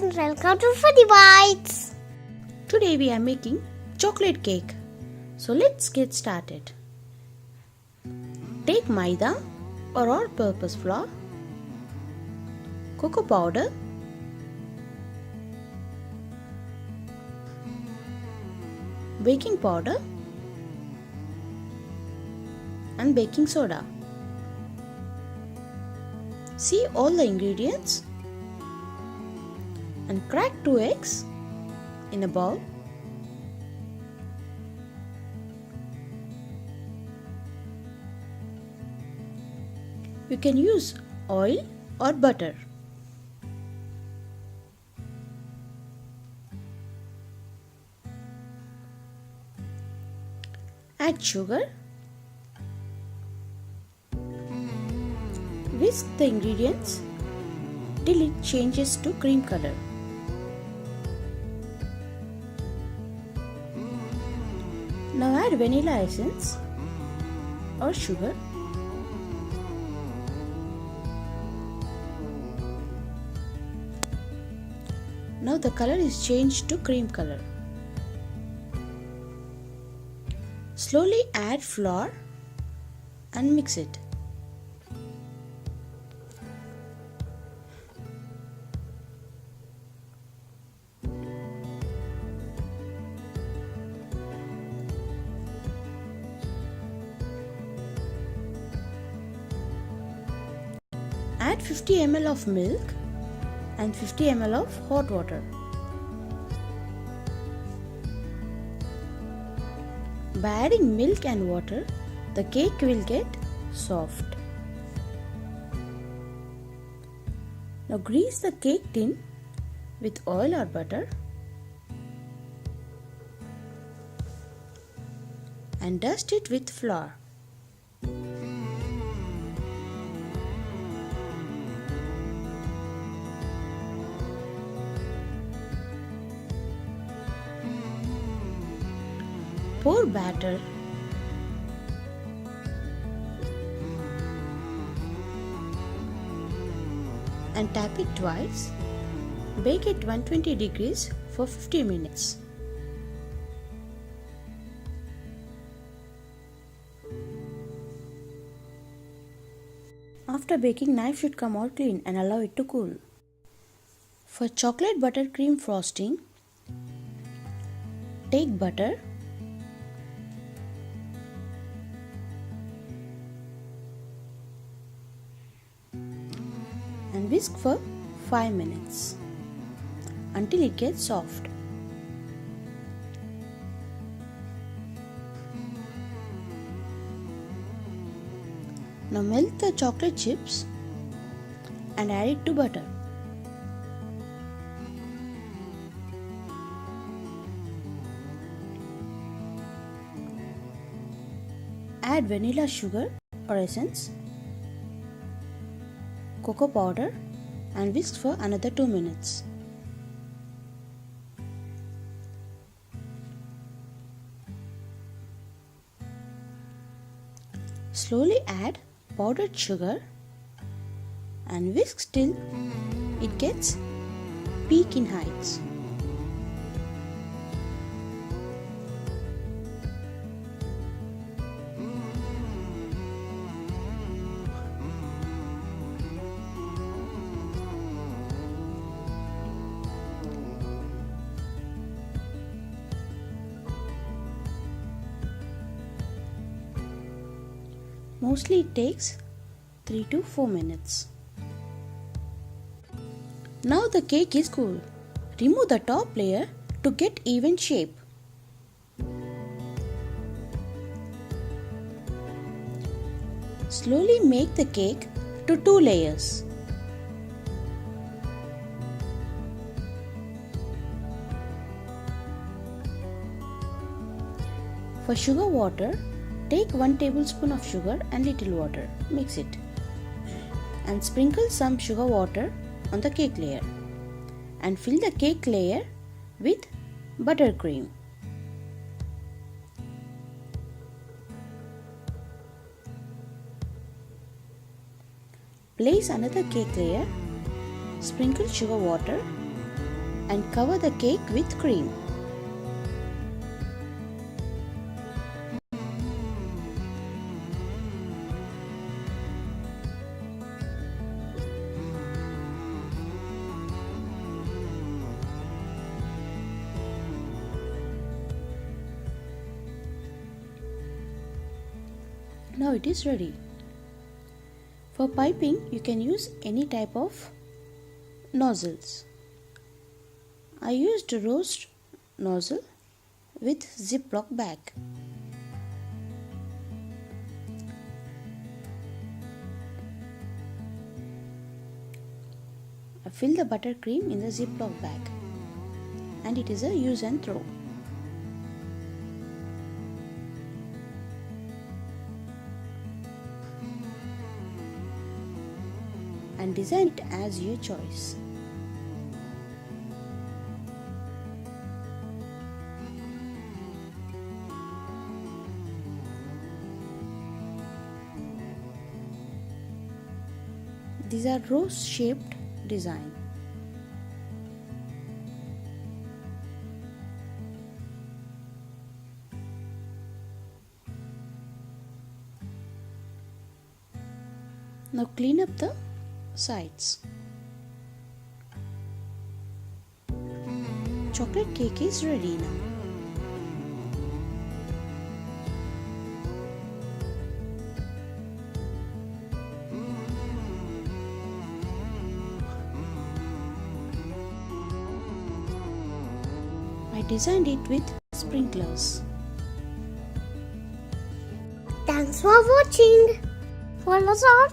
and welcome to Funny Bites. Today we are making chocolate cake. So let's get started. Take maida or all-purpose flour, cocoa powder, baking powder and baking soda. See all the ingredients and crack 2 eggs in a bowl. You can use oil or butter. Add sugar. Whisk the ingredients till it changes to cream color. Now add vanilla essence or sugar. Now the color is changed to cream color. Slowly add flour and mix it. Add 50 ml of milk and 50 ml of hot water. By adding milk and water, the cake will get soft. Now grease the cake tin with oil or butter and dust it with flour. Pour batter and tap it twice. Bake at 120 degrees for 50 minutes. After baking, knife should come out clean and allow it to cool. For chocolate buttercream frosting, take butter, and whisk for 5 minutes until it gets soft. Now melt the chocolate chips and add it to butter. Add vanilla sugar or essence, cocoa powder and whisk for another 2 minutes. Slowly add powdered sugar and whisk till it gets peak in heights. Mostly it takes 3 to 4 minutes. Now the cake is cool. Remove the top layer to get even shape. Slowly make the cake to 2 layers. For sugar water, take 1 tablespoon of sugar and little water. Mix it and sprinkle some sugar water on the cake layer and fill the cake layer with buttercream. Place another cake layer, sprinkle sugar water and cover the cake with cream. Now it is ready. For piping, you can use any type of nozzles. I used a rose nozzle with Ziploc bag. I fill the buttercream in the Ziploc bag, and it is a use and throw. And design it as your choice. These are rose shaped design. Now clean up the sides. Chocolate cake is ready now. I designed it with sprinklers. Thanks for watching. Follow us on